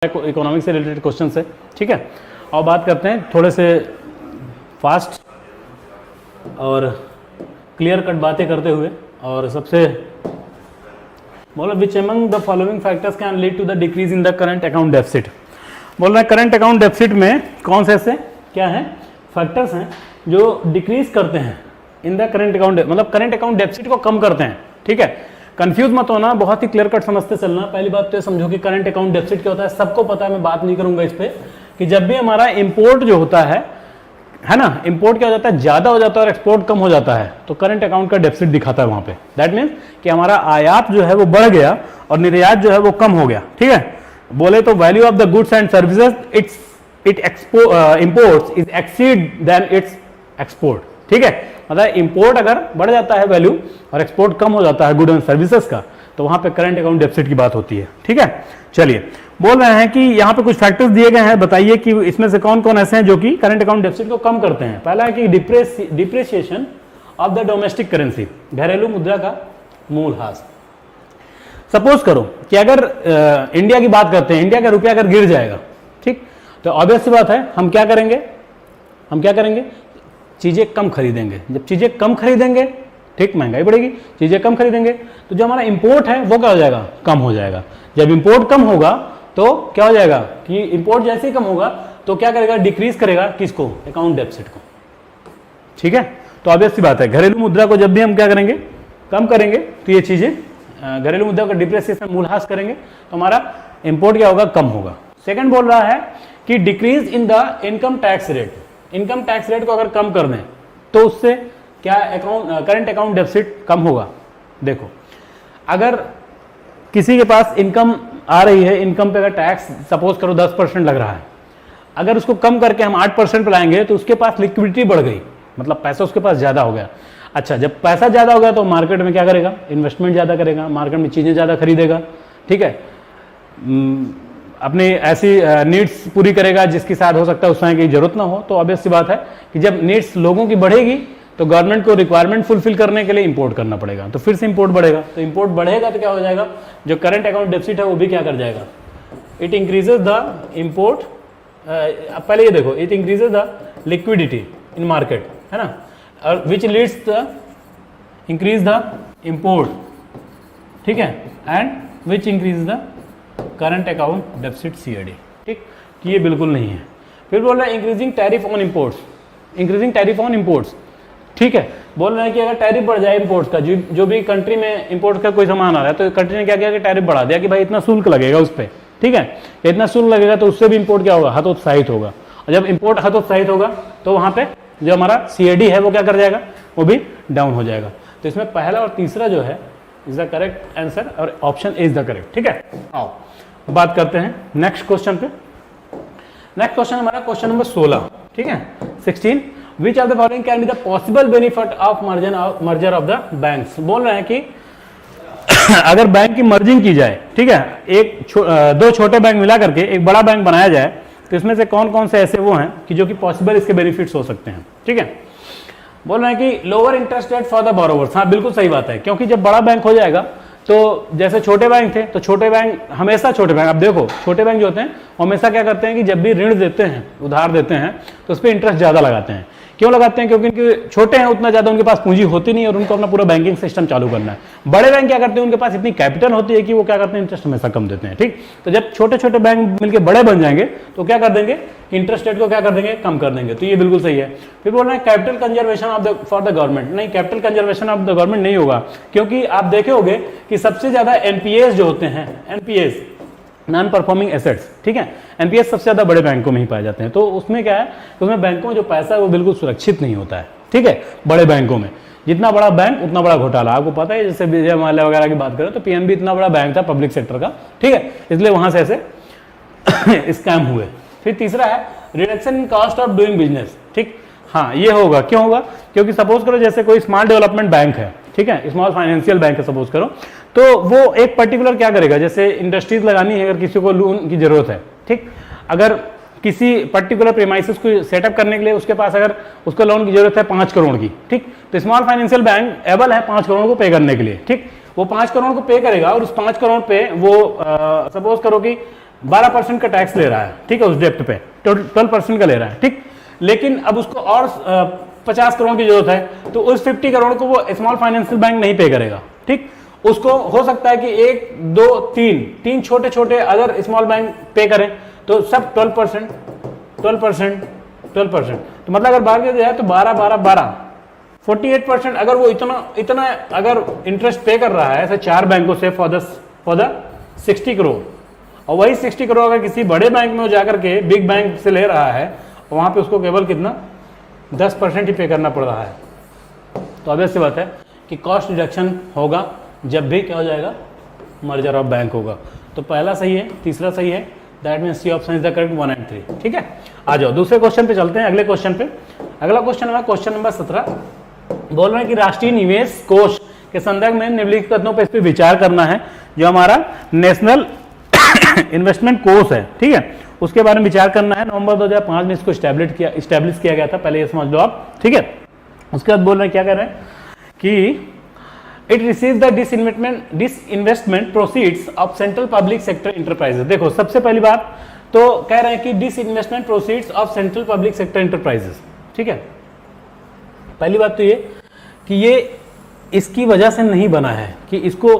Economics से related question है, ठीक है। और बात करते हैं थोड़े से फास्ट और क्लियर कट बातें करते हुए, और सबसे बोला which among the following factors can lead to the decrease in the current account deficit. बोल रहे हैं करंट अकाउंट डेफिसिट में कौन से ऐसे क्या हैं फैक्टर्स हैं जो डिक्रीज करते हैं इन द करंट अकाउंट, मतलब करंट अकाउंट डेफिसिट को कम करते हैं, ठीक है। कंफ्यूज मत होना, बहुत ही क्लियर कट समझते चलना। पहली बात तो समझो कि करंट अकाउंट डेफिसिट क्या होता है, सबको पता है, मैं बात नहीं करूंगा इस पे, कि जब भी हमारा इंपोर्ट जो होता है ना, इंपोर्ट क्या हो जाता है, ज्यादा हो जाता है और एक्सपोर्ट कम हो जाता है, तो करंट अकाउंट का डेफिसिट दिखाता है वहां पे। दैट मीन्स कि हमारा आयात जो है वो बढ़ गया और निर्यात जो है वो कम हो गया, ठीक है। बोले तो value of the goods and services it imports is exceed than its export, ठीक है। मतलब इंपोर्ट अगर बढ़ जाता है वैल्यू और एक्सपोर्ट कम हो जाता है गुड एंड सर्विसेज का, तो वहां पे करंट अकाउंट डेफिसिट की बात होती है, ठीक है। चलिए, बोल रहे हैं कि यहाँ पे कुछ फैक्टर्स दिए गए हैं, बताइए कि इसमें से कौन कौन ऐसे हैं जो कि करंट अकाउंट डेफिसिट को कम करते हैं। पहला है कि depreciation of the domestic currency, घरेलू मुद्रा का मूल्यह्रास। सपोज करो कि अगर इंडिया की बात करते हैं, इंडिया का रुपया अगर गिर जाएगा, ठीक, तो ऑब्वियस सी बात है हम क्या करेंगे, चीजें कम खरीदेंगे। जब चीजें कम खरीदेंगे, ठीक, महंगाई बढ़ेगी, चीजें कम खरीदेंगे, तो जो हमारा इंपोर्ट है वो क्या हो जाएगा, कम हो जाएगा। जब इंपोर्ट कम होगा तो क्या हो जाएगा कि इंपोर्ट जैसे ही कम होगा तो क्या करेगा, डिक्रीज करेगा किसको, अकाउंट डेफिसिट को, ठीक है। तो ऑब्वियस सी बात है घरेलू मुद्रा को जब भी हम क्या करेंगे, कम करेंगे, तो ये चीजें घरेलू मुद्रा का डिप्रिसिएशन मूल्यह्रास करेंगे तो हमारा इंपोर्ट क्या होगा, कम होगा। सेकंड बोल रहा है कि decrease in the income tax rate, income tax rate को अगर कम कर दें तो उससे क्या करंट अकाउंट डेफिसिट कम होगा। देखो, अगर किसी के पास इनकम आ रही है, इनकम पे अगर टैक्स सपोज करो 10% लग रहा है, अगर उसको कम करके हम 8% पे लाएंगे तो उसके पास लिक्विडिटी बढ़ गई, मतलब पैसा उसके पास ज्यादा हो गया। अच्छा, जब पैसा ज्यादा हो गया तो मार्केट में क्या करेगा, इन्वेस्टमेंट ज्यादा करेगा, मार्केट में चीजें ज्यादा खरीदेगा, ठीक है, अपनी ऐसी नीड्स पूरी करेगा जिसकी शायद हो सकता है उस समय की जरूरत ना हो। तो ऑब्वियस सी बात है कि जब नीड्स लोगों की बढ़ेगी तो गवर्नमेंट को रिक्वायरमेंट फुलफिल करने के लिए इंपोर्ट करना पड़ेगा, तो फिर से इंपोर्ट बढ़ेगा, तो इंपोर्ट बढ़ेगा तो क्या हो जाएगा, जो करंट अकाउंट डेफिसिट है वो भी क्या कर जाएगा, इट इंक्रीजेज द इंपोर्ट। पहले ये देखो, it increases the liquidity in market, है ना, और which leads the increase the import, ठीक है, and which increase the current account deficit CAD, ठीक, कि ये बिल्कुल नहीं है। फिर बोल रहा है increasing tariff on imports, increasing tariff on imports, ठीक है। बोल रहे हैं कि अगर टैरिफ बढ़ जाए इंपोर्ट्स का, जो भी कंट्री में इंपोर्ट का कोई सामान आ रहा है तो कंट्री ने क्या किया कि टैरिफ बढ़ा दिया कि भाई इतना शुल्क लगेगा उस पर, ठीक है, इतना शुल्क लगेगा तो उससे भी इंपोर्ट क्या होगा, हतोत्साहित होगा, और जब इंपोर्ट हतोत्साहित होगा तो वहां पे जो हमारा CAD है वो क्या कर जाएगा, वो भी डाउन हो जाएगा। तो इसमें पहला और तीसरा जो है इज द करेक्ट आंसर और ऑप्शन इज द करेक्ट, ठीक है। आओ बात करते हैं नेक्स्ट क्वेश्चन पे। नेक्स्ट क्वेश्चन हमारा क्वेश्चन नंबर 16, ठीक है, 16, which of the following can be the possible benefit of merger of the banks. बोल रहे हैं कि अगर बैंक की मर्जिंग की जाए, ठीक है, दो छोटे बैंक मिला करके एक बड़ा बैंक बनाया जाए, तो इसमें से कौन कौन से ऐसे वो हैं कि जो कि पॉसिबल इसके बेनिफिट्स हो सकते हैं, ठीक है। बोल रहे हैं कि lower interest rate for the borrowers, हाँ बिल्कुल सही बात है, क्योंकि जब बड़ा बैंक हो जाएगा तो जैसे छोटे बैंक थे, तो छोटे बैंक हमेशा, छोटे बैंक, अब देखो छोटे बैंक जो होते हैं हमेशा क्या करते हैं कि जब भी ऋण देते हैं, उधार देते हैं, तो उस पर इंटरेस्ट ज्यादा लगाते हैं। क्यों लगाते हैं, क्योंकि उनके छोटे हैं, उतना ज्यादा उनके पास पूंजी होती नहीं और उनको अपना पूरा बैंकिंग सिस्टम चालू करना है। बड़े बैंक क्या करते हैं, उनके पास इतनी कैपिटल होती है कि वो क्या करते हैं, इंटरेस्ट हमेशा कम देते हैं, ठीक। तो जब छोटे छोटे बैंक मिलकर बड़े बन जाएंगे तो क्या कर देंगे, इंटरेस्ट रेट को क्या कर देंगे, कम कर देंगे, तो ये बिल्कुल सही है। फिर बोल रहे हैं capital conservation for the government, नहीं, capital conservation of the government नहीं होगा, क्योंकि आप देखे होंगे कि सबसे ज्यादा NPAs जो होते हैं, NPAs नॉन परफॉर्मिंग एसेट्स, ठीक है, NPAs सबसे ज्यादा बड़े बैंकों में ही पाए जाते हैं। तो उसमें क्या है, उसमें बैंकों में जो पैसा है वो बिल्कुल सुरक्षित नहीं होता है, ठीक है। बड़े बैंकों में जितना बड़ा बैंक उतना बड़ा घोटाला, आपको पता है, जैसे विजय माल्या वगैरह की बात करें तो PNB इतना बड़ा बैंक था पब्लिक सेक्टर का, ठीक है, इसलिए वहां से ऐसे स्कैम हुए। फिर तीसरा है reduction in cost of doing business, ठीक, हाँ ये होगा, क्यों होगा, क्योंकि सपोज करो जैसे कोई स्मॉल डेवलपमेंट बैंक है, ठीक है, स्मॉल फाइनेंशियल बैंक है सपोज करो, तो वो एक पर्टिकुलर क्या करेगा, जैसे इंडस्ट्रीज लगानी है, अगर किसी को लोन की जरूरत है, ठीक, अगर किसी पर्टिकुलर प्रीमाइसेस को सेटअप करने के लिए उसके पास अगर उसको लोन की जरूरत है 5 करोड़ की, ठीक, तो स्मॉल फाइनेंशियल बैंक एबल है 5 करोड़ को पे करने के लिए, ठीक, वो 5 करोड़ को पे करेगा और उस 5 करोड़ पे वो सपोज करो कि 12% का टैक्स ले रहा है, ठीक है, उस डेप्ट पे 12% का ले रहा है, ठीक। लेकिन अब उसको और 50 करोड़ की जरूरत है, तो उस 50 करोड़ को वो स्मॉल फाइनेंशियल बैंक नहीं पे करेगा, ठीक। उसको हो सकता है कि 1, 2, 3 छोटे छोटे अदर स्मॉल बैंक पे करें, तो सब 12%, तो मतलब अगर बाहर किया जाए तो 12 48%। अगर वो इतना अगर इंटरेस्ट पे कर रहा है ऐसे 4 बैंकों से फॉर द 60 करोड़, और वही 60 करोड़ अगर किसी बड़े बैंक में जाकर के बिग बैंक से ले रहा है, वहां पे उसको केवल कितना 10% ही पे करना पड़ रहा है। तो ऑब्वियस सी बात है कि कॉस्ट रिडक्शन होगा जब भी क्या हो जाएगा, मर्जर ऑफ बैंक होगा। तो पहला सही है, तीसरा सही है, that means C option is the correct 1 and 3, ठीक है। आ जाओ दूसरे क्वेश्चन पे चलते हैं, अगले क्वेश्चन पे। अगला क्वेश्चन हमारा क्वेश्चन नंबर 17 बोल रहे हैं कि राष्ट्रीय निवेश कोष के संदर्भ में निम्नलिखित कथनों पर इस पर विचार करना है। जो हमारा नेशनल इन्वेस्टमेंट कोष है, ठीक है, उसके बारे में विचार करना है। नवंबर 2005 में इसको इस्टेब्लिश किया गया था, पहले ये समझ लो आप, ठीक है। उसके बाद बोल रहे हैं, क्या कह रहे हैं कि it receive the disinvestment proceeds of central public sector enterprises. देखो सबसे पहली बात तो कह रहे हैं कि disinvestment proceeds of central public sector enterprises, ठीक है। पहली बात तो ये कि ये इसकी वजह से नहीं बना है कि इसको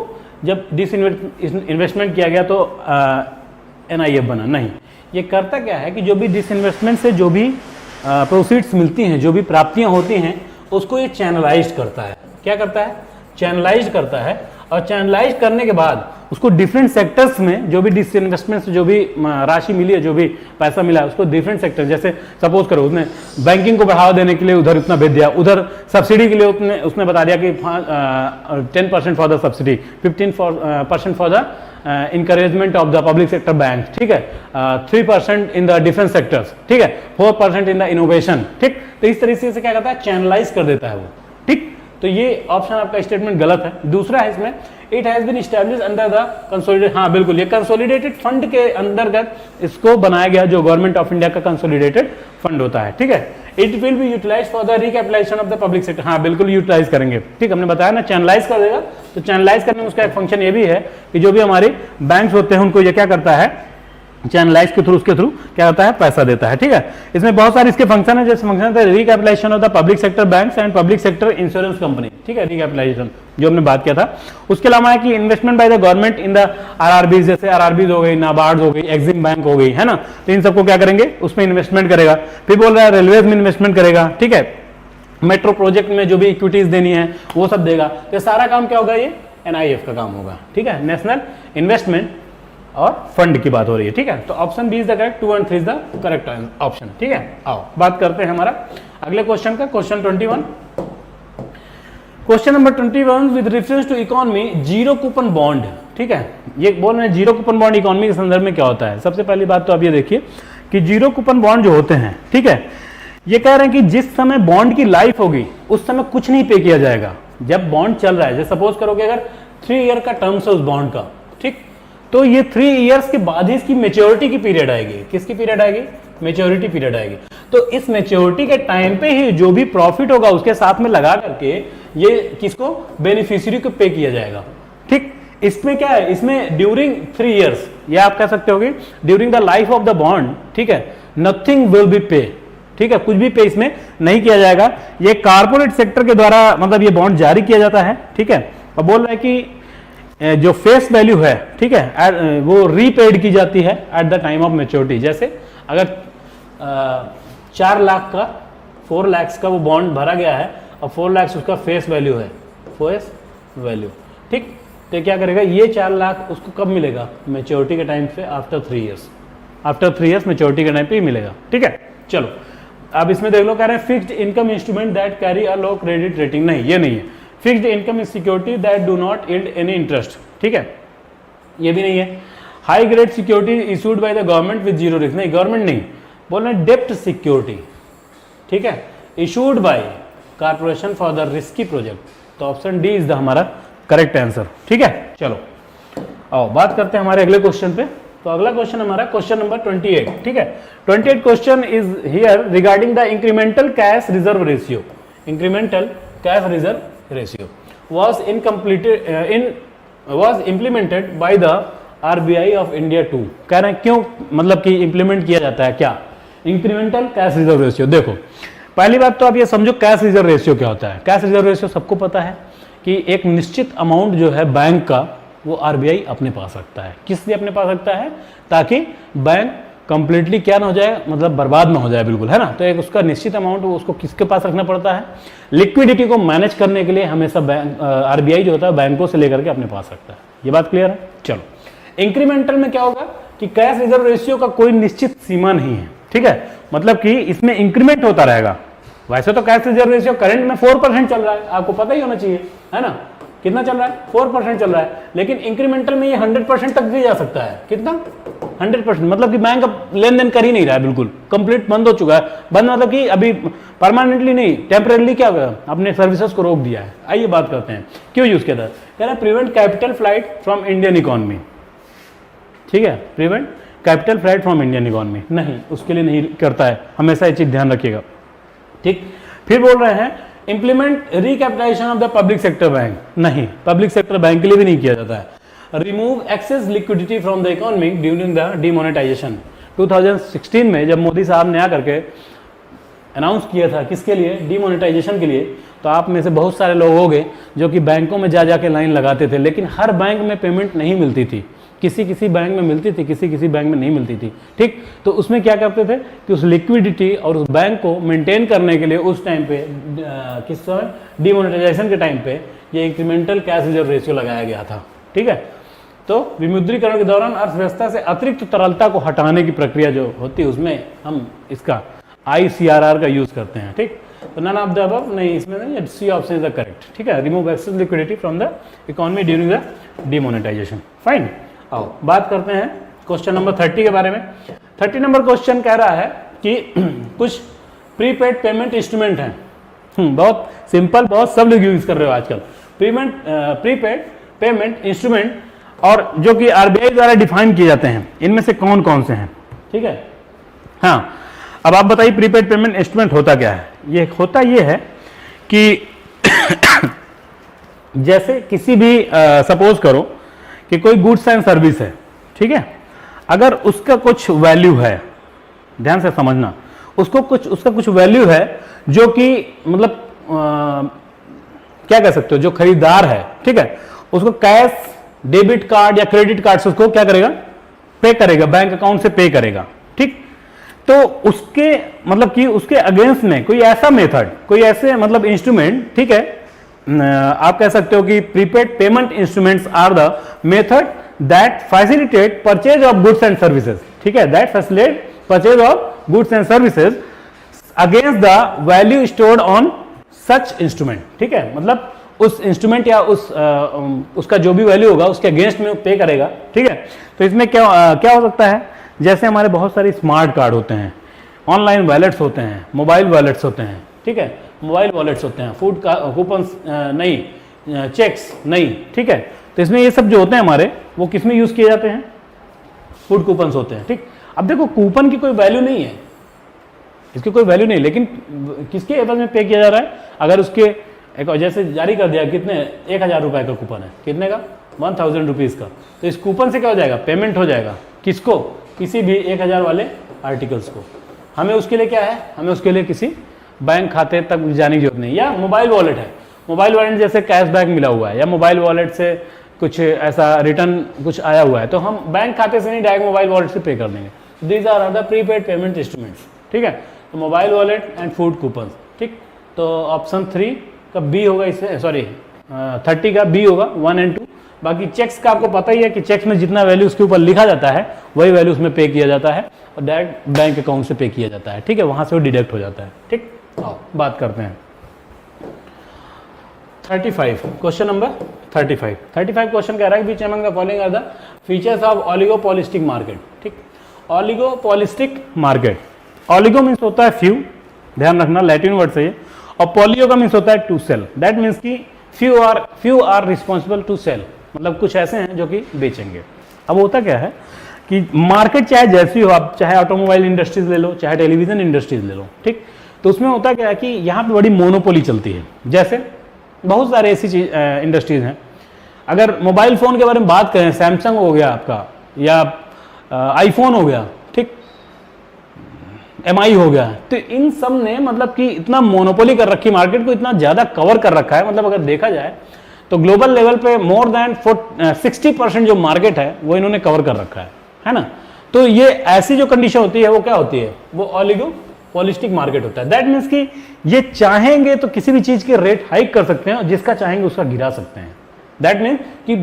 जब डिसइन्वेस्टमेंट किया गया तो NIF बना, नहीं। ये करता क्या है कि जो भी डिसइन्वेस्टमेंट से जो भी प्रोसीड्स मिलती हैं, जो भी प्राप्तियां होती हैं, उसको ये चैनलाइज करता है। क्या करता है? चैनलाइज करता है। और चैनलाइज करने के बाद उसको डिफरेंट सेक्टर्स में जो भी डिसइन्वेस्टमेंट से जो भी राशि मिली है, जो भी पैसा मिला है, उसको डिफरेंट सेक्टर, जैसे सपोज करो उसने बैंकिंग को बढ़ावा देने के लिए उधर इतना भेज दिया, उधर सब्सिडी के लिए उसने बता दिया कि 10% for the subsidy, 15% for the encouragement of the public sector banks, ठीक है, 3% in the defense sectors, ठीक है, 4% in the innovation, ठीक। तो इस तरीके से क्या करता है, चैनलाइज कर देता है वो, ठीक। तो ये ऑप्शन आपका स्टेटमेंट गलत है। दूसरा है इसमें, it has been established under the consolidated, हाँ बिल्कुल, ये कंसोलिडेटेड फंड के अंतर्गत इसको बनाया गया, जो गवर्नमेंट ऑफ इंडिया का कंसोलिडेटेड फंड होता है, ठीक है। It will be utilise for the recapitalisation of the public sector, हाँ बिल्कुल यूटिलाइज करेंगे, ठीक। हमने बताया ना चैनलाइज कर देगा, तो चैनलाइज करने में उसका एक फंक्शन ये भी है कि जो भी हमारे बैंक्स होते हैं उनको ये क्या करता है, चैनलाइज के थ्रू, उसके थ्रू क्या होता है, पैसा देता है, ठीक है। इसमें बहुत सारे इसके फंक्शन है, जैसे फंक्शन है recapitalisation of the public sector banks and public sector insurance company, ठीक है, रिकैपिटलाइजेशन जो हमने बात किया था। उसके अलावा है कि investment by the government in the RRBs, जैसे आरआरबीज हो गई, नाबार्ड हो गई, एक्सिम बैंक हो गई, है ना, तो इन सबको क्या करेंगे, उसमें इन्वेस्टमेंट करेगा। फिर बोल रहा है रेलवेज में इन्वेस्टमेंट करेगा, ठीक है, मेट्रो प्रोजेक्ट में जो भी इक्विटीज देनी है वो सब देगा। तो सारा काम क्या होगा, ये NIF का काम होगा, ठीक है, नेशनल इन्वेस्टमेंट और फंड की बात हो रही है, ठीक है। तो option B is the correct, 2 and 3 is the correct option, ठीक है। आओ बात करते हैं हमारा अगले क्वेश्चन का, question 21। Question number 21 with reference to economy zero coupon bond, ठीक है। ये बोल रहे हैं जीरो कूपन बॉन्ड इकोनॉमी के संदर्भ में क्या होता है। सबसे पहली बात तो आप ये देखिए कि जीरो कूपन बॉन्ड जो होते हैं, ठीक है, ये कह रहे हैं कि जिस समय बॉन्ड की लाइफ होगी उस समय कुछ नहीं पे किया जाएगा। जब बॉन्ड चल रहा है, जैसे सपोज करो कि अगर 3 ईयर का टर्म्स है उस बॉन्ड का, ठीक, तो ये 3 इयर्स के बाद ही इसकी मेच्योरिटी की पीरियड आएगी। किसकी पीरियड आएगी? मेच्योरिटी पीरियड आएगी। तो इस मेच्योरिटी के टाइम पे ही जो भी प्रॉफिट होगा उसके साथ में लगा करके ये किसको, बेनिफिशियरी को पे किया जाएगा, ठीक। इसमें क्या है, इसमें ड्यूरिंग 3 इयर्स, ये आप कह सकते होगे during the life of the bond, ठीक है, नथिंग विल बी पे, ठीक है, कुछ भी पे इसमें नहीं किया जाएगा। ये कारपोरेट सेक्टर के द्वारा मतलब ये बॉन्ड जारी किया जाता है, ठीक है। और बोल रहे हैं कि जो फेस वैल्यू है, ठीक है, वो रीपेड की जाती है at the time of maturity. जैसे अगर 4 लाख का 4 लाख का वो बॉन्ड भरा गया है और 4 लाख उसका फेस वैल्यू है, फेस वैल्यू, ठीक। तो क्या करेगा, ये 4 लाख उसको कब मिलेगा, मेच्योरिटी के टाइम पे, after 3 years, after 3 years maturity के टाइम पे ही मिलेगा, ठीक है। चलो अब इसमें देख लो, कह रहे हैं fixed income instrument that carry a low credit rating, नहीं ये नहीं है। Fixed income is security that do not yield any interest, ठीक है, ये भी नहीं है। High grade security issued by the government with zero risk, नहीं गवर्नमेंट नहीं, बोल रहे हैं डेप्ट सिक्योरिटी, ठीक है, issued by corporation for the risky project. तो ऑप्शन डी इज द हमारा करेक्ट आंसर, ठीक है। चलो आओ बात करते हैं हमारे अगले क्वेश्चन पे। तो अगला क्वेश्चन हमारा क्वेश्चन नंबर 28, ठीक है। 28 question is here regarding the incremental cash reserve ratio. Incremental cash reserve ratio was implemented by the RBI of India 2। कह रहे हैं क्यों, मतलब कि इंप्लीमेंट किया जाता है क्या, इंक्रीमेंटल कैश रिजर्व रेशियो। देखो पहली बात तो आप ये समझो कैश रिजर्व रेशियो क्या होता है। कैश रिजर्व रेशियो सबको पता है कि एक निश्चित अमाउंट जो है बैंक का वो आरबीआई अपने पास रखता है। किस लिए अपने पास रखता है, ताकि बैंक कंप्लीटली क्या ना हो जाए, मतलब बर्बाद ना हो जाए बिल्कुल, है ना। तो एक उसका निश्चित अमाउंट उसको किसके पास रखना पड़ता है, लिक्विडिटी को मैनेज करने के लिए हमेशा बैंक आरबीआई जो होता है बैंकों से लेकर के अपने पास रखता है। ये बात क्लियर है। चलो इंक्रीमेंटल में क्या होगा कि कैश रिजर्व रेशियो का कोई निश्चित सीमा नहीं है, ठीक है, मतलब कि इसमें इंक्रीमेंट होता रहेगा। वैसे तो कैश रिजर्व रेशियो करंट में 4% चल रहा है, आपको पता ही होना चाहिए, है ना। कितना चल रहा है, 4% चल रहा है, लेकिन इंक्रीमेंटल में ये 100% तक भी जा सकता है। कितना, 100%, मतलब कि बैंक अब लेन देन कर ही नहीं रहा है, बिल्कुल कंप्लीट बंद हो चुका है। बंद मतलब कि अभी परमानेंटली नहीं, टेम्परेली क्या होगा, अपने सर्विसेज को रोक दिया है। आइए बात करते हैं क्यों यूज किया था। कह रहा है prevent capital flight from Indian economy, ठीक है, prevent capital flight from Indian economy, नहीं, उसके लिए नहीं करता है, हमेशा ये चीज ध्यान रखिएगा, ठीक। फिर बोल रहे हैं implement recapitalisation of the public sector bank, नहीं, पब्लिक सेक्टर बैंक के लिए भी नहीं किया जाता है। Remove excess liquidity from the economy during the demonetisation. 2016 में जब मोदी साहब ने आकर के अनाउंस किया था, किसके लिए, डिमोनेटाइजेशन के लिए, तो आप में से बहुत सारे लोग होंगे जो कि बैंकों में जा जाके लाइन लगाते थे, लेकिन हर बैंक में पेमेंट नहीं मिलती थी, किसी किसी बैंक में मिलती थी, किसी किसी बैंक में नहीं मिलती थी, ठीक। तो उसमें क्या करते थे कि उस लिक्विडिटी और उस बैंक को मेंटेन करने के लिए उस टाइम पे किस समय, डिमोनेटाइजेशन के टाइम पे ये इंक्रीमेंटल कैश रिजर्व रेशियो लगाया गया था, ठीक है। तो विमुद्रीकरण के दौरान अर्थव्यवस्था से अतिरिक्त तरलता को हटाने की प्रक्रिया जो होती है उसमें हम इसका ICRR का यूज करते हैं, ठीक। तो नन ऑफ द अबव, नहीं, इसमें नहीं, C option is the correct, ठीक है। Remove excess liquidity from the economy during the demonetisation, fine. आओ बात करते हैं क्वेश्चन नंबर 30 के बारे में। 30 नंबर क्वेश्चन कह रहा है कि कुछ प्रीपेड पेमेंट इंस्ट्रूमेंट हैं, बहुत सिंपल, बहुत सब लोग यूज कर रहे हो आजकल, प्रीपेड पेमेंट इंस्ट्रूमेंट, और जो कि आरबीआई द्वारा डिफाइन किए जाते हैं, इनमें से कौन कौन से हैं, ठीक है। हाँ, अब आप बताइए प्रीपेड पेमेंट इंस्ट्रूमेंट होता क्या है। ये होता ये है कि जैसे किसी भी सपोज करो कि कोई गुड्स एंड सर्विस है, ठीक है, अगर उसका कुछ वैल्यू है, ध्यान से समझना, उसका कुछ वैल्यू है जो कि मतलब क्या कह सकते हो, जो खरीदार है, ठीक है, उसको कैश, डेबिट कार्ड या क्रेडिट कार्ड से उसको क्या करेगा, पे करेगा, बैंक अकाउंट से पे करेगा, ठीक। तो उसके मतलब कि उसके अगेंस्ट में कोई ऐसा मेथड, कोई ऐसे मतलब इंस्ट्रूमेंट, ठीक है, आप कह सकते हो कि prepaid payment instruments are the method that facilitate purchase of goods and services, ठीक है, that facilitate purchase of goods and services against the value stored on such instrument, ठीक है, मतलब उस इंस्ट्रूमेंट या उसका जो भी वैल्यू होगा उसके अगेंस्ट में पे करेगा, ठीक है। तो इसमें क्या हो सकता है, जैसे हमारे बहुत सारे स्मार्ट कार्ड होते हैं, ऑनलाइन वॉलेट्स होते हैं, मोबाइल वॉलेट्स होते हैं, ठीक है, मोबाइल वॉलेट्स होते हैं, फूड का कूपन नहीं, चेक्स नहीं, ठीक है। तो इसमें ये सब जो होते हैं हमारे, वो किस में यूज किए जाते हैं, फूड कूपन्स होते हैं, ठीक। अब देखो कूपन की कोई वैल्यू नहीं है, इसकी कोई वैल्यू नहीं, लेकिन किसके एवज में पे किया जा रहा है, अगर उसके एक जैसे जारी कर दिया, कितने, 1000 रुपए का कूपन है, कितने का, 1000 रुपीज का, तो इस कूपन से क्या हो जाएगा, पेमेंट हो जाएगा, किसको, किसी भी 1000 वाले आर्टिकल्स को। हमें उसके लिए क्या है, हमें उसके लिए किसी बैंक खाते तक जाने की जरूरत नहीं, या मोबाइल वॉलेट है, मोबाइल वॉलेट जैसे कैशबैक मिला हुआ है, या मोबाइल वॉलेट से कुछ ऐसा रिटर्न कुछ आया हुआ है, तो हम बैंक खाते से नहीं, डायरेक्ट मोबाइल वॉलेट से पे कर देंगे। These are the prepaid payment instruments, ठीक है। तो mobile wallet and food coupon, ठीक। तो ऑप्शन 3 का बी होगा, इससे सॉरी 30 का बी होगा, 1 और 2। बाकी चेक्स का आपको पता ही है कि चेक्स में जितना वैल्यू उसके ऊपर लिखा जाता है वही वैल्यू उसमें पे किया जाता है और डायरेक्ट बैंक अकाउंट से पे किया जाता है, ठीक है, वहां से वो डिडक्ट हो जाता है, ठीक। आओ बात करते हैं 35, क्वेश्चन नंबर 35 क्वेश्चन कह रहा है बीच among the following are the features of oligopolistic market, ठीक। ऑलिगोपॉलिस्टिक मार्केट, ऑलिगो मीन्स होता है फ्यू, ध्यान रखना, लैटिन वर्ड से ये, और पॉलियो का मीन्स होता है टू सेल, दैट मीन्स की few are responsible to sell, मतलब कुछ ऐसे हैं जो कि बेचेंगे। अब होता क्या है कि मार्केट चाहे जैसी हो, आप चाहे ऑटोमोबाइल इंडस्ट्रीज ले लो, चाहे टेलीविजन इंडस्ट्रीज ले लो, ठीक। तो उसमें होता क्या है कि यहाँ पे बड़ी मोनोपोली चलती है, जैसे बहुत सारे ऐसी चीज इंडस्ट्रीज हैं, अगर मोबाइल फ़ोन के बारे में बात करें, सैमसंग हो गया आपका, या आईफोन हो गया, ठीक, MI हो गया, तो इन सब ने मतलब कि इतना मोनोपोली कर रखी, मार्केट को इतना ज़्यादा कवर कर रखा है, मतलब अगर देखा जाए तो ग्लोबल लेवल पे मोर देन 60% जो मार्केट है वो इन्होंने कवर कर रखा है ना। तो ये ऐसी जो कंडीशन होती है वो क्या होती है, वो ऑलिगोपॉलिस्टिक मार्केट होता है। दैट मीन्स कि ये चाहेंगे तो किसी भी चीज़ के रेट हाइक कर सकते हैं और जिसका चाहेंगे उसका गिरा सकते हैं। दैट मीन्स कि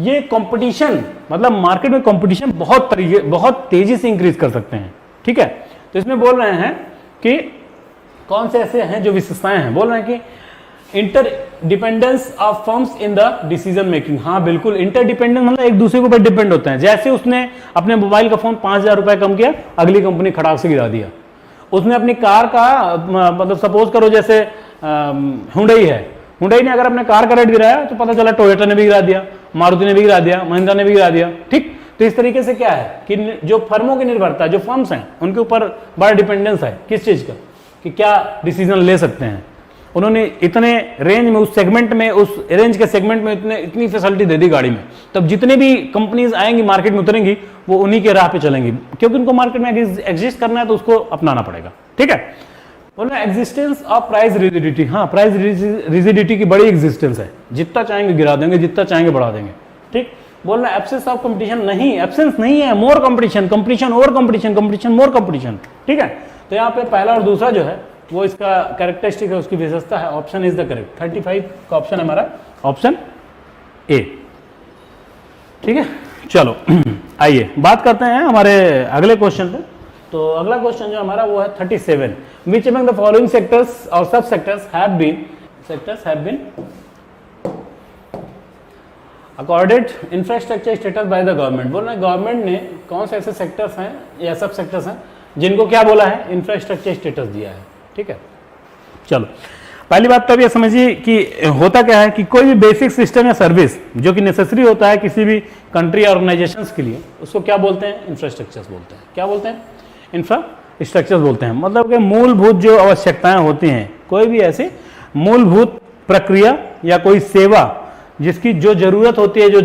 ये कंपटीशन, मतलब मार्केट में कंपटीशन बहुत तेजी से इंक्रीज कर सकते हैं, ठीक है। तो इसमें बोल रहे हैं कि कौन से ऐसे हैं जो विशेषताएं हैं, बोल रहे हैं कि inter dependence of firms in the decision making. हाँ बिल्कुल, इंटर डिपेंडेंस मतलब एक दूसरे के ऊपर डिपेंड होते हैं। जैसे उसने अपने मोबाइल का फोन 5,000 रुपए कम किया, अगली कंपनी खटाक से गिरा दिया। उसने अपनी कार का मतलब सपोज करो जैसे हुंडई है, हुंडई ने अगर अपने कार का रेट गिराया तो पता चला टोयोटा ने भी गिरा दिया, मारुति ने भी गिरा दिया, महिंद्रा ने भी गिरा दिया, ठीक। तो इस तरीके से क्या है कि जो फर्मों की निर्भरता, जो फर्म्स हैं उनके ऊपर बड़ा डिपेंडेंस है किस चीज का, कि क्या डिसीजन ले सकते हैं। उन्होंने इतने रेंज में, उस सेगमेंट में, उस रेंज के सेगमेंट में इतनी फैसिलिटी दे दी गाड़ी में, तब जितने भी कंपनीज आएंगी मार्केट में उतरेंगी वो उन्हीं के राह पे चलेंगी, क्योंकि उनको मार्केट में एग्जिस्ट करना है तो उसको अपनाना पड़ेगा, ठीक है। बोलना एग्जिस्टेंस ऑफ प्राइस रिजिडिटी। हाँ, प्राइस रिजिडिटी की बड़ी एग्जिस्टेंस है, जितना चाहेंगे गिरा देंगे, जितना चाहेंगे बढ़ा देंगे, ठीक। बोलना एब्सेंस ऑफ कंपटीशन नहीं, एब्सेंस नहीं है, more competition, competition over competition, competition more competition, ठीक है। तो यहाँ पे पहला और दूसरा जो है वो इसका कैरेक्टरिस्टिक है, उसकी विशेषता है। Option is the correct. 35 का ऑप्शन है हमारा ऑप्शन ए, ठीक है। चलो आइए बात करते हैं हमारे अगले क्वेश्चन पे। तो अगला क्वेश्चन जो हमारा वो है 37, which among the following sectors और sub sectors have been accorded infrastructure status by the government. बोल रहे हैं गवर्नमेंट ने कौन से ऐसे सेक्टर्स हैं या सब सेक्टर्स हैं जिनको क्या बोला है, इंफ्रास्ट्रक्चर स्टेटस दिया है, ठीक है। चलो पहली बात तो अब ये समझिए कि होता क्या है कि कोई भी बेसिक सिस्टम या सर्विस जो कि नेसेसरी होता है किसी भी कंट्री या ऑर्गेनाइजेशंस के लिए, उसको क्या बोलते हैं, इंफ्रास्ट्रक्चर्स बोलते हैं। क्या बोलते हैं, इंफ्रास्ट्रक्चर्स बोलते हैं। मतलब कि मूलभूत जो आवश्यकताएं होती हैं, कोई भी ऐसी मूलभूत प्रक्रिया या कोई सेवा जिसकी जो जरूरत होती है, जो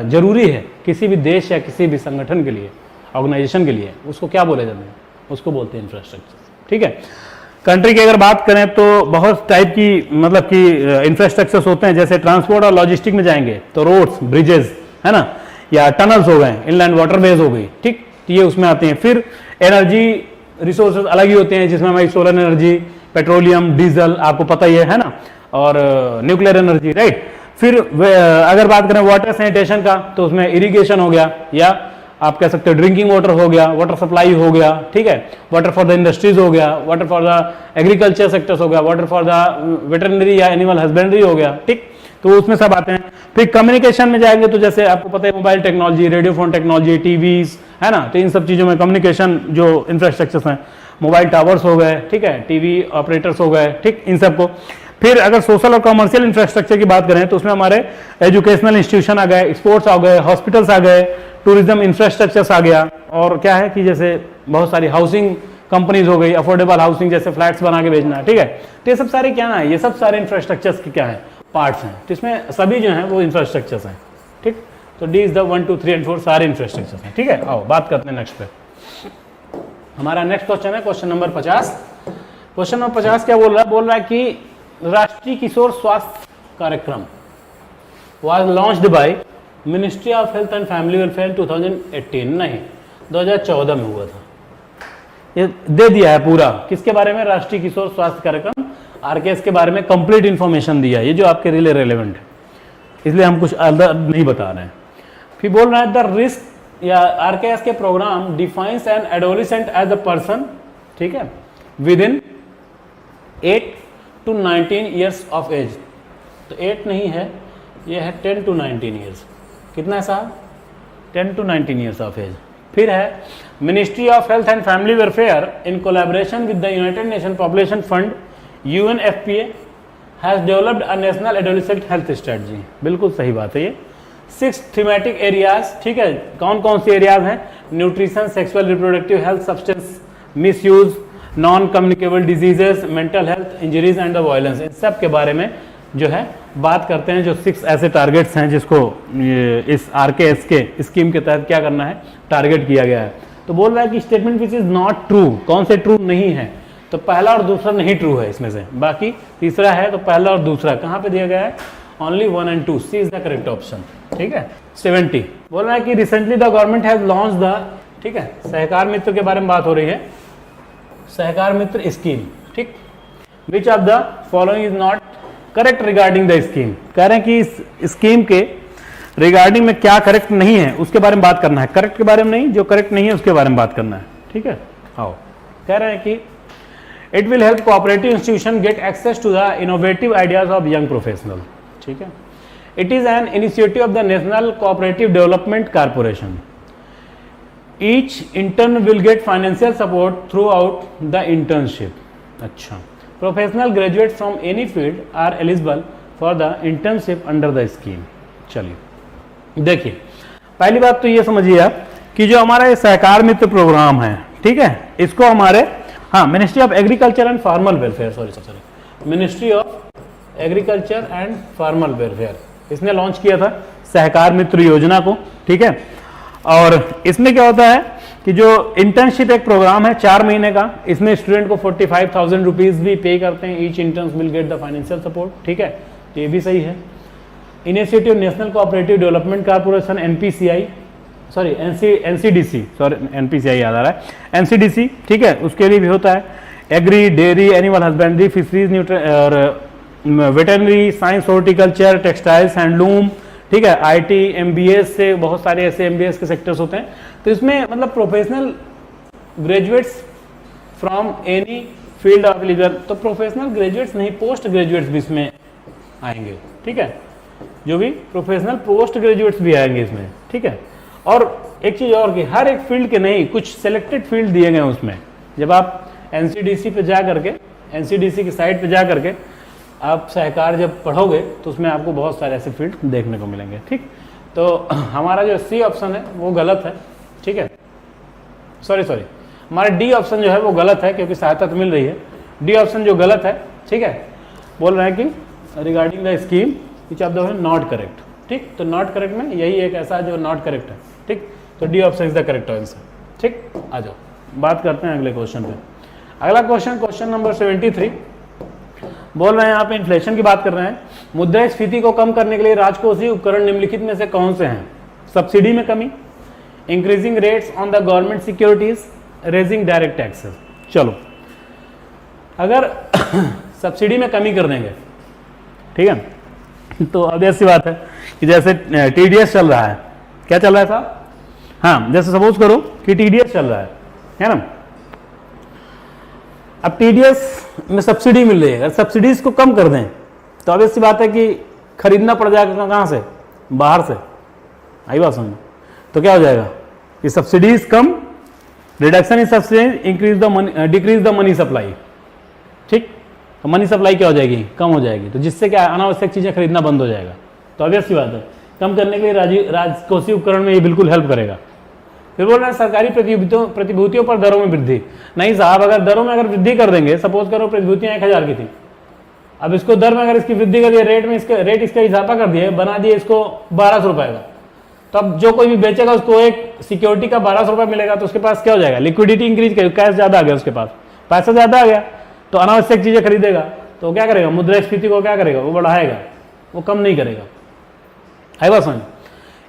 जरूरी है किसी भी देश या किसी भी संगठन के लिए, ऑर्गेनाइजेशन के लिए, उसको क्या बोले जाते हैं, उसको बोलते हैं इंफ्रास्ट्रक्चर, ठीक है। कंट्री की अगर बात करें तो बहुत टाइप की मतलब कि इंफ्रास्ट्रक्चर्स होते हैं। जैसे ट्रांसपोर्ट और लॉजिस्टिक में जाएंगे तो रोड्स, ब्रिजेस, है ना, या टनल्स हो गए, इनलैंड वाटरवेज हो गई, ठीक, ये उसमें आते हैं। फिर एनर्जी रिसोर्सेज अलग ही होते हैं, जिसमें हमारी सोलर एनर्जी, पेट्रोलियम, डीजल, आपको पता ही है ना, और न्यूक्लियर एनर्जी, राइट। फिर अगर बात करें वाटर सैनिटेशन का तो उसमें इरिगेशन हो गया, या आप कह सकते हो ड्रिंकिंग वाटर हो गया, वाटर सप्लाई हो गया, ठीक है, वाटर फॉर द इंडस्ट्रीज हो गया, water for the agriculture sectors हो गया, वाटर फॉर द वेटरनरी या एनिमल हस्बेंड्री हो गया, ठीक। तो उसमें सब आते हैं। फिर कम्युनिकेशन में जाएंगे तो जैसे आपको पता है mobile technology, radio phone technology, TVs, है ना, तो इन सब चीज़ों में कम्युनिकेशन जो इंफ्रास्ट्रक्चर्स हैं, मोबाइल टावर्स हो गए, ठीक है, टीवी ऑपरेटर्स हो गए, ठीक, इन सबको। फिर अगर सोशल और कमर्शियल इंफ्रास्ट्रक्चर की बात करें तो उसमें हमारे एजुकेशनल इंस्टीट्यूशन आ गए, स्पोर्ट्स आ गए, हॉस्पिटल्स आ गए, टूरिज्म इंफ्रास्ट्रक्चर्स आ गया, और क्या है कि जैसे बहुत सारी हाउसिंग कंपनीज हो गई, अफोर्डेबल हाउसिंग, जैसे फ्लैट्स बना के बेचना, ठीक है। तो ये सब सारे क्या है, ये सब सारे इंफ्रास्ट्रक्चर्स के क्या है, पार्ट्स हैं। तो इसमें सभी जो हैं वो इंफ्रास्ट्रक्चर्स हैं, ठीक। तो डी इज द 1 2 3 एंड 4 सारे इंफ्रास्ट्रक्चर्स हैं, ठीक है। आओ बात करते हैं नेक्स्ट पे। हमारा नेक्स्ट क्वेश्चन है क्वेश्चन नंबर 50। क्वेश्चन नंबर 50 क्या बोल रहा है कि राष्ट्रीय किशोर स्वास्थ्य कार्यक्रम was launched by ministry of Health and Family welfare 2018, नहीं 2014 में हुआ था। ये दे दिया है पूरा, किसके बारे में, राष्ट्रीय किशोर स्वास्थ्य कार्यक्रम, आरकेएस के बारे में कंप्लीट इंफॉर्मेशन दिया है, ये जो आपके लिए रेलेवेंट है, इसलिए हम कुछ अलग नहीं बता रहे हैं। फिर बोल रहा है द रिस्क या आरकेएस के program defines an adolescent as a person, ठीक है, within 8 to 19 years of age. तो 8 नहीं है, ये है 10 to 19 ईयर्स। कितना है साहब, 10 to 19 ईयर्स ऑफ एज। फिर है Ministry of Health and Family Welfare in collaboration with the United Nation Population Fund UNFPA has developed a national adolescent health strategy. बिल्कुल सही बात है ये। 6 थीमेटिक एरियाज, ठीक है, कौन कौन से एरियाज हैं, nutrition, sexual reproductive health, substance misuse, non communicable diseases, mental health, injuries and the violence, इन सब के बारे में जो है बात करते हैं, जो 6 ऐसे टारगेट्स हैं जिसको इस RKS के स्कीम के तहत क्या करना है, टारगेट किया गया है। तो बोल रहा है कि statement which is not true, कौन से ट्रू नहीं है, तो पहला और दूसरा नहीं ट्रू है इसमें से, बाकी तीसरा है, तो पहला और दूसरा कहाँ पे दिया गया है, only 1 and 2, C is the correct option. ठीक है। 70 बोल रहा है कि recently the government has launch the, ठीक है, सहकार मित्र के बारे में बात हो रही है, सहकार मित्र स्कीम, ठीक, which of the following is not correct regarding the scheme, कह रहे हैं कि इस स्कीम के रिगार्डिंग में क्या करेक्ट नहीं है उसके बारे में बात करना है, करेक्ट के बारे में नहीं, जो करेक्ट नहीं है उसके बारे में बात करना है। ठीक है। आओ, कह रहे हैं कि it will help cooperative institution get access to the innovative ideas of young professional. ठीक है। It is an initiative of the national cooperative development corporation. Each intern will get financial support throughout the internship. अच्छा, professional graduate from any field are eligible for the internship under the scheme. चलिए देखिए, पहली बात तो ये समझिए आप कि जो हमारा ये सहकार मित्र प्रोग्राम है, ठीक है, इसको हमारे ministry of agriculture and formal welfare, sorry ministry of agriculture and formal welfare, इसने लॉन्च किया था सहकार मित्र योजना को। ठीक है। और इसमें क्या होता है कि जो इंटर्नशिप एक प्रोग्राम है 4 महीने का, इसमें स्टूडेंट को 45,000 रुपीज भी पे करते हैं, each interns will get the financial support. ठीक है, तो ये भी सही है। Initiative national cooperative development corporation NPCI, sorry NCDC, sorry NPCI याद आ रहा है, NCDC, ठीक है, उसके लिए भी होता है। Agri, dairy, animal husbandry, fisheries, और veterinary science, horticulture, textiles, handloom, ठीक है, IT, MBS से बहुत सारे ऐसे MBS के सेक्टर्स होते हैं। तो इसमें मतलब professional graduates from any field of legal, तो प्रोफेशनल ग्रेजुएट्स नहीं, पोस्ट ग्रेजुएट्स भी इसमें आएंगे। ठीक है, जो भी प्रोफेशनल पोस्ट ग्रेजुएट्स भी आएंगे इसमें। ठीक है। और एक चीज और कि हर एक फील्ड के नहीं, कुछ सिलेक्टेड फील्ड दिए गए उसमें। जब आप NCDC पे जा करके, NCDC की साइट पे जा करके आप सहकार जब पढ़ोगे तो उसमें आपको बहुत सारे ऐसे फील्ड देखने को मिलेंगे। ठीक, तो हमारा जो C ऑप्शन है वो गलत है। ठीक है, सॉरी हमारा D ऑप्शन जो है वो गलत है, क्योंकि सहायता तो मिल रही है। D ऑप्शन जो गलत है, ठीक है, बोल रहे हैं कि regarding the scheme which of the not correct. ठीक, तो नॉट करेक्ट में यही एक ऐसा जो नॉट करेक्ट है। ठीक, तो D option is the correct answer. ठीक, आ जाओ बात करते हैं अगले क्वेश्चन पे। अगला क्वेश्चन नंबर 73 बोल रहे हैं, यहाँ पे इन्फ्लेशन की बात कर रहे हैं। मुद्रास्फीति को कम करने के लिए राजकोषीय उपकरण निम्नलिखित में से कौन से हैं? सब्सिडी में कमी, increasing rates on the government securities, raising direct taxes. चलो, अगर सब्सिडी में कमी कर देंगे, ठीक है, तो अब ऐसी बात है कि जैसे TDS चल रहा है, क्या चल रहा है साहब? हाँ, जैसे सपोज करो कि TDS चल रहा है ना। अब TDS में सब्सिडी मिल रही है, अगर सब्सिडीज को कम कर दें तो अब ऐसी बात है कि खरीदना पड़ जाएगा कहाँ से? बाहर से। आई बात समझ? तो क्या हो जाएगा कि subsidies come, reduction in subsidies, increase the money, decrease the money supply. ठीक, तो मनी सप्लाई क्या हो जाएगी? कम हो जाएगी, तो जिससे क्या अनावश्यक चीजें खरीदना बंद हो जाएगा। तो अब ऐसी बात है, कम करने के लिए राजकोषीय उपकरण में ये बिल्कुल हेल्प करेगा। फिर बोल रहे हैं सरकारी प्रतिभूतियों पर दरों में वृद्धि। नहीं साहब, अगर दरों में अगर वृद्धि कर देंगे, सपोज करो प्रतिभूतियां 1000 की थी, अब इसको दर में अगर इसकी वृद्धि कर दिए, रेट इसका इजाफा कर दिए, बना दिए इसको 1200 रुपए का, तो अब जो कोई भी बेचेगा उसको एक सिक्योरिटी का 1200 रुपए मिलेगा, तो उसके पास क्या हो जाएगा? लिक्विडिटी इंक्रीज कर, कैश ज्यादा आ गया, उसके पास पैसा ज्यादा आ गया, तो अनावश्यक चीजें खरीदेगा, तो क्या करेगा? मुद्रास्फीति को क्या करेगा? वो बढ़ाएगा, वो कम नहीं करेगा। है बात समझ?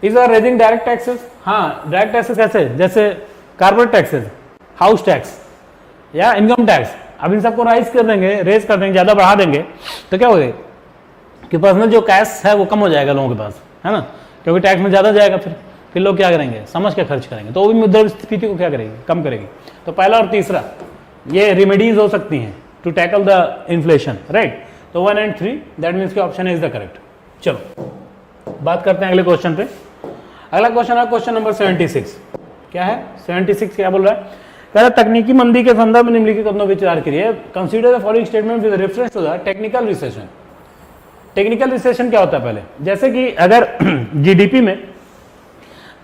Is are raising direct taxes. हाँ, डायरेक्ट टैक्सेस कैसे? जैसे कार्पोरेट टैक्सेस, हाउस टैक्स या इनकम टैक्स, अब इन सबको रेज कर देंगे, ज्यादा बढ़ा देंगे, तो क्या होगा कि पर्सनल जो कैश है वो कम हो जाएगा लोगों के पास, है ना, क्योंकि टैक्स में ज्यादा जाएगा। फिर लोग क्या करेंगे? समझ के खर्च करेंगे, तो वो भी मुद्रास्फीति को क्या करेगी? कम करेगी। तो पहला और तीसरा ये रेमेडीज हो सकती हैं to tackle the inflation, right. तो 1 and 3 दैट मीन्स की ऑप्शन इज द करेक्ट। चलो बात करते हैं अगले क्वेश्चन पे। अगला क्वेश्चन है क्वेश्चन नंबर 76। क्या है 76? क्या बोल रहा है? कह रहा है तकनीकी मंदी के संदर्भ में निम्नलिखित कदमों पर विचार करिए। Consider the following statement with reference to the technical recession. Technical recession क्या होता है? पहले जैसे कि अगर GDP में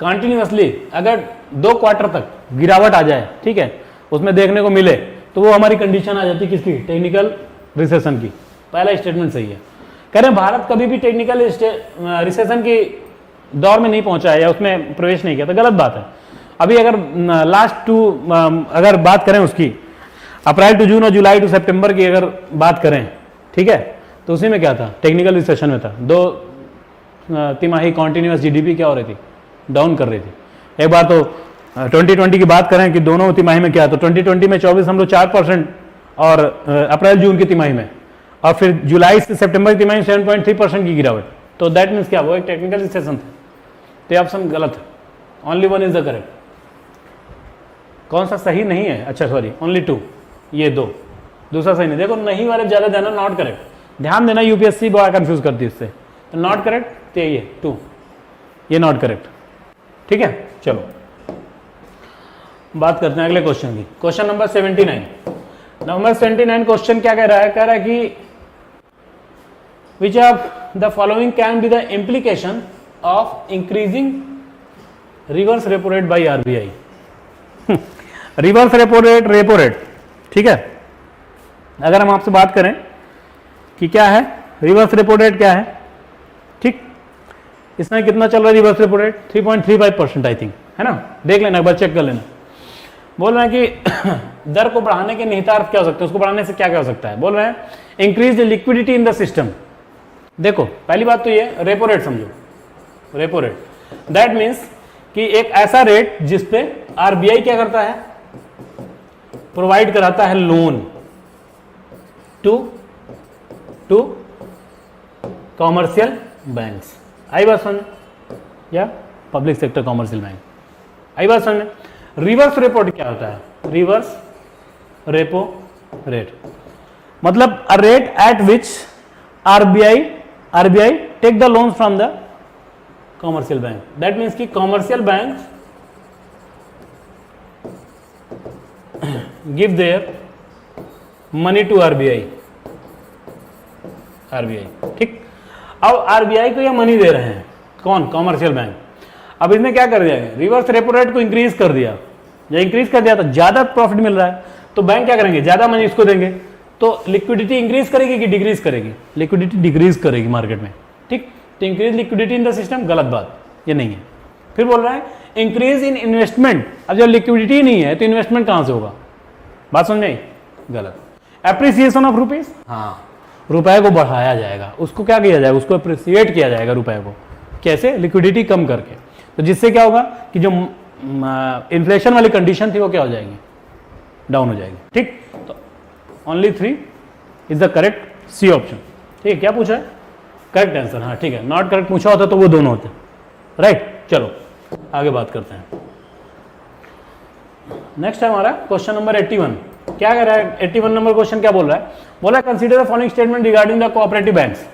कंटिन्यूअसली अगर 2 क्वार्टर तक गिरावट आ जाए, ठीक है, उसमें देखने को मिले, तो वो हमारी कंडीशन आ जाती है किसकी? टेक्निकल रिसेशन की। पहला स्टेटमेंट सही है। कह रहे हैं भारत कभी भी टेक्निकल रिसेशन की दौर में नहीं पहुंचा है या उसमें प्रवेश नहीं किया, तो गलत बात है। अभी अगर लास्ट टू अगर बात करें उसकी, अप्रैल टू जून और जुलाई टू सितंबर की अगर बात करें, ठीक है, तो उसी में क्या था, टेक्निकल रिसेशन में था। 2 तिमाही कॉन्टिन्यूस जीडीपी क्या हो रही थी, डाउन कर रही थी। एक बार तो 2020 की बात करें कि दोनों तिमाही में क्या, तो 2020 में 24.4% और अप्रैल जून की तिमाही में, और फिर जुलाई से सितंबर की तिमाही में 7.3% की गिरावट। तो दैट मीन्स क्या, वो एक टेक्निकल रिसेशन था। तो ये ऑप्शन गलत है, ओनली 1 इज द करेक्ट। कौन सा सही नहीं है, अच्छा सॉरी ओनली 2, ये 2, दूसरा सही नहीं। देखो नहीं वाले ज्यादा ध्यान, नॉट करेक्ट, ध्यान देना, यूपीएससी बड़ा कंफ्यूज करती है इससे। तो नॉट करेक्ट तो ये 2, ये नॉट करेक्ट, ठीक है। चलो बात करते हैं अगले क्वेश्चन की, क्वेश्चन नंबर 79। नंबर 79 क्वेश्चन क्या कह रहा है, कह रहा है कि which of the following can be the implication of increasing reverse repo rate by RBI. Reverse repo rate, ठीक है। अगर हम आपसे बात करें कि क्या है रिवर्स रेपो रेट, क्या है, ठीक, इसमें कितना चल रहा है reverse repo rate, 3.35% I think, है ना। देख लेना एक बार, चेक कर लेना। बोल रहे हैं कि दर को बढ़ाने के निहितार्थ क्या हो सकते हैं, उसको बढ़ाने से क्या क्या हो सकता है। बोल रहे हैं increase the liquidity in the system. देखो पहली बात तो ये रेपो रेट समझो, रेपो रेट दैट मीन्स कि एक ऐसा रेट जिसपे आरबीआई क्या करता है, प्रोवाइड कराता है लोन टू कॉमर्शियल बैंक्स। आई बात समझ, या पब्लिक सेक्टर कॉमर्शियल बैंक, आई बात समझ। रिवर्स रेपो रेट क्या होता है, रिवर्स रेपो रेट मतलब a rate at which RBI take the loan from the commercial bank. That means कि commercial bank give their money to RBI, ठीक। अब RBI को यह मनी दे रहे हैं, कौन, कॉमर्शियल बैंक। अब इसने क्या कर दिया, रिवर्स रेपो रेट को इंक्रीज कर दिया, या इंक्रीज कर दिया तो ज्यादा प्रॉफिट मिल रहा है, तो बैंक क्या करेंगे, ज्यादा मनी इसको देंगे, तो लिक्विडिटी इंक्रीज करेगी कि डिक्रीज करेगी, लिक्विडिटी डिक्रीज करेगी मार्केट में, ठीक। तो increase liquidity in the system, गलत बात, ये नहीं है। फिर बोल रहा है इंक्रीज इन इन्वेस्टमेंट। अब जब लिक्विडिटी नहीं है तो इन्वेस्टमेंट कहां से होगा, बात समझ में, गलत। एप्रिसिएशन ऑफ रुपीज, हाँ, रुपए को बढ़ाया जाएगा, उसको क्या किया जाएगा, उसको अप्रिसिएट किया जाएगा रुपए को, कैसे, लिक्विडिटी कम करके। तो जिससे क्या होगा कि जो इन्फ्लेशन वाली कंडीशन थी वो क्या हो जाएगी, डाउन हो जाएगी, ठीक। तो only 3 is the correct, C option, ठीक है। क्या पूछा है, करेक्ट आंसर, हाँ ठीक है। नॉट करेक्ट पूछा होता तो वो दोनों होते, राइट। चलो आगे बात करते हैं। नेक्स्ट है हमारा क्वेश्चन नंबर 81। क्या कह रहा है 81 नंबर क्वेश्चन, क्या बोल रहा है, बोला consider the following statement regarding the cooperative banks,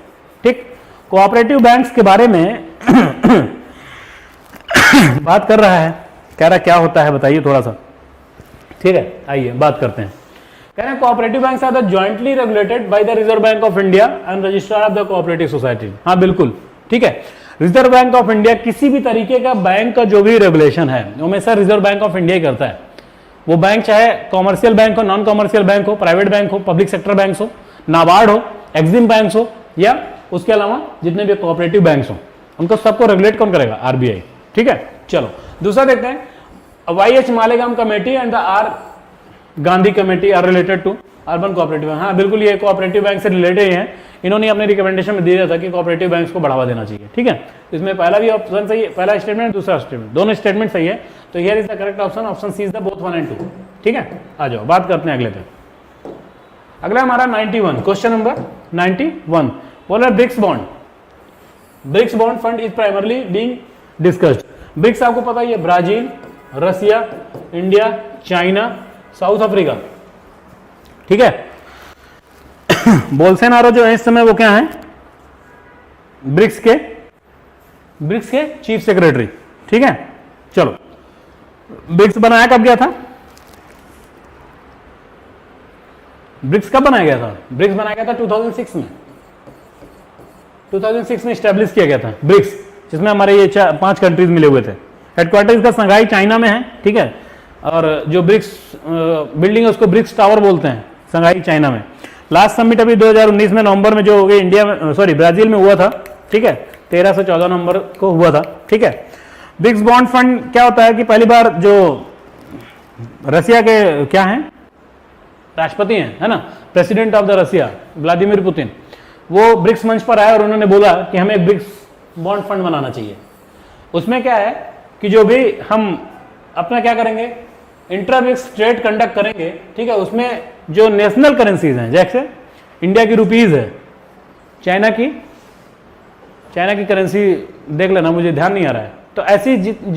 ठीक। कोऑपरेटिव बैंक्स के बारे में बात कर रहा है, कह रहा क्या होता है बताइए थोड़ा सा, ठीक है। आइए बात करते हैं। कह रहे हैं cooperative banks are the jointly regulated by the Reserve Bank of India and registrar of the cooperative society. हाँ बिल्कुल, ठीक है। रिजर्व बैंक ऑफ इंडिया किसी भी तरीके का बैंक का जो भी रेगुलेशन है वो हमेशा रिजर्व बैंक ऑफ इंडिया ही करता है। वो बैंक चाहे कॉमर्शियल बैंक हो, नॉन कॉमर्शियल बैंक हो, प्राइवेट बैंक हो, पब्लिक सेक्टर बैंक हो, नाबार्ड हो, एक्सिम बैंक हो, या उसके अलावा जितने भी कोऑपरेटिव बैंक हो, उनको सबको रेगुलेट कौन करेगा, आरबीआई, ठीक है। चलो दूसरा देखते हैं, Y H. Malegam committee and the R Gandhi committee are related to urban cooperative bank. हाँ बिल्कुल, ये कोऑपरेटिव बैंक से रिलेटेड हैं। इन्होंने अपने रिकमेंडेशन में दिया था कि कोऑपरेटिव बैंक्स को बढ़ावा देना चाहिए, ठीक है। इसमें पहला भी ऑप्शन सही है, पहला स्टेटमेंट, दूसरा स्टेटमेंट, दोनों स्टेटमेंट सही है। तो here is the correct option, option C is the both 1 and 2, ठीक है। आ जाओ बात करते हैं अगले पे। अगला हमारा 91, क्वेश्चन नंबर 91 बोला BRICS bond. BRICS bond fund is primarily being discussed. BRICS आपको पता ही है, Brazil, Russia, India, China, South Africa, ठीक है। बोल्सोनारो जो है इस समय वो क्या है, ब्रिक्स के चीफ सेक्रेटरी, ठीक है। चलो ब्रिक्स बनाया कब गया था, ब्रिक्स कब बनाया गया था, ब्रिक्स बनाया गया था 2006 में, 2006 में स्टैब्लिश किया गया था ब्रिक्स, जिसमें हमारे ये 5 कंट्रीज मिले हुए थे। हेडक्वार्टर इसका संघाई चाइना में है, ठीक है। और जो ब्रिक्स बिल्डिंग है उसको ब्रिक्स टावर बोलते हैं, संघाई चाइना में। लास्ट समिट अभी 2019 में नवंबर में जो हो गई इंडिया में, सॉरी ब्राजील में हुआ था, ठीक है, 13 से 14 नवंबर को हुआ था, ठीक है। ब्रिक्स बॉन्ड फंड क्या होता है कि पहली बार जो रसिया के क्या हैं राष्ट्रपति हैं, है ना, president of the Russia Vladimir Putin, वो ब्रिक्स मंच पर आए और उन्होंने बोला कि हमें एक ब्रिक्स बॉन्ड फंड बनाना चाहिए। उसमें क्या है कि जो भी हम अपना क्या करेंगे, इंट्रा ब्रिक्स ट्रेड कंडक्ट करेंगे, ठीक है, उसमें जो नेशनल करेंसीज हैं, जैसे इंडिया की रुपीज है, चाइना की करेंसी देख लेना, मुझे ध्यान नहीं आ रहा है, तो ऐसी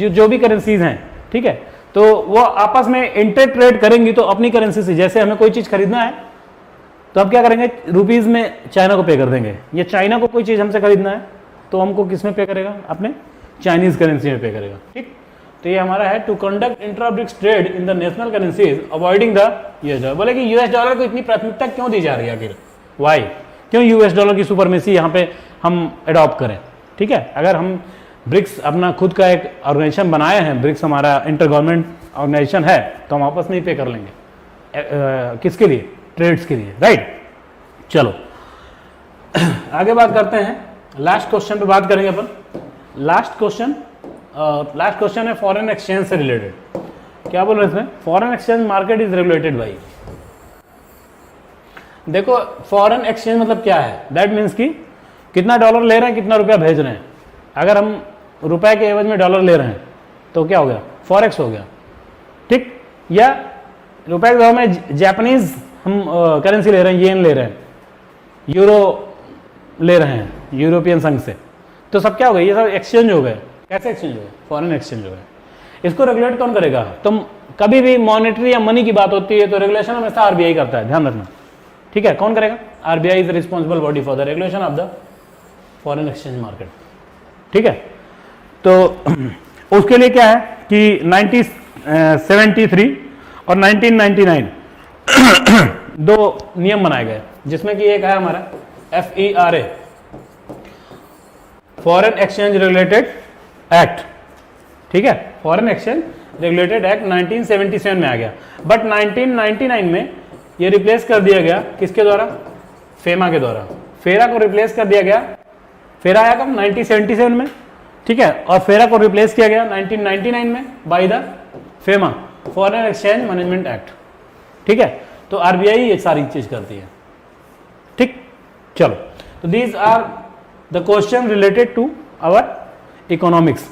जो भी करेंसीज हैं, ठीक है, तो वो आपस में इंटर ट्रेड करेंगी, तो अपनी करेंसी से, जैसे हमें कोई चीज खरीदना है तो अब क्या करेंगे, रुपीज में चाइना को पे कर देंगे, या चाइना को कोई चीज हमसे खरीदना है तो हमको किस में पे करेगा, अपने चाइनीज करेंसी में पे करेगा, ठीक। तो ये हमारा है to conduct intra BRICS trade in the national currencies avoiding the US dollar. बोले कि यूएस डॉलर को इतनी प्राथमिकता क्यों दी जा रही है, आखिर वाई, क्यों यूएस डॉलर की सुपरमेसी यहाँ पे हम अडॉप्ट करें, ठीक है। अगर हम ब्रिक्स अपना खुद का एक ऑर्गेनाइजेशन बनाए हैं, ब्रिक्स हमारा इंटर गवर्नमेंट ऑर्गेनाइजेशन है, तो हम आपस में ही पे कर लेंगे, किसके लिए, ट्रेड्स के लिए, राइट। चलो आगे बात करते हैं, लास्ट क्वेश्चन पे बात करेंगे अपन। लास्ट क्वेश्चन है फॉरेन एक्सचेंज से रिलेटेड। क्या बोल रहे हैं इसमें, foreign exchange market is regulated by. देखो फॉरेन एक्सचेंज मतलब क्या है, दैट मीन्स कि कितना डॉलर ले रहे हैं, कितना रुपया भेज रहे हैं। अगर हम रुपए के एवज में डॉलर ले रहे हैं तो क्या हो गया, फॉरेक्स हो गया, ठीक। या रुपए के एवज में जापानीज हम करेंसी ले रहे हैं, येन ले रहे हैं, यूरो ले रहे हैं यूरोपियन संघ से, तो सब क्या हो गया, ये सब एक्सचेंज हो गए। कैसे एक्सचेंज हो गए, फॉरेन एक्सचेंज हो गए। इसको रेगुलेट कौन करेगा, तुम कभी भी मॉनेटरी या मनी की बात होती है तो रेगुलेशन हमेशा आरबीआई करता है, ध्यान रखना, ठीक है। कौन करेगा, RBI is responsible body for the regulation of the foreign exchange market, ठीक है। तो उसके लिए क्या है कि 1973 और 1999 दो नियम बनाए गए, जिसमें कि एक है हमारा FERA, foreign exchange regulated act, ठीक है, फॉरेन एक्सचेंज रेगुलेटेड एक्ट 1977 में आ गया, बट 1999 में ये रिप्लेस कर दिया गया किसके द्वारा, फेमा के द्वारा। फेरा को रिप्लेस कर दिया गया, फेरा आया कब, 1977 में, ठीक है, और फेरा को रिप्लेस किया गया 1999 में by the FEMA, foreign exchange management act, ठीक है। तो आरबीआई ये सारी चीज करती है, ठीक। चलो, तो these are the question related to our economics.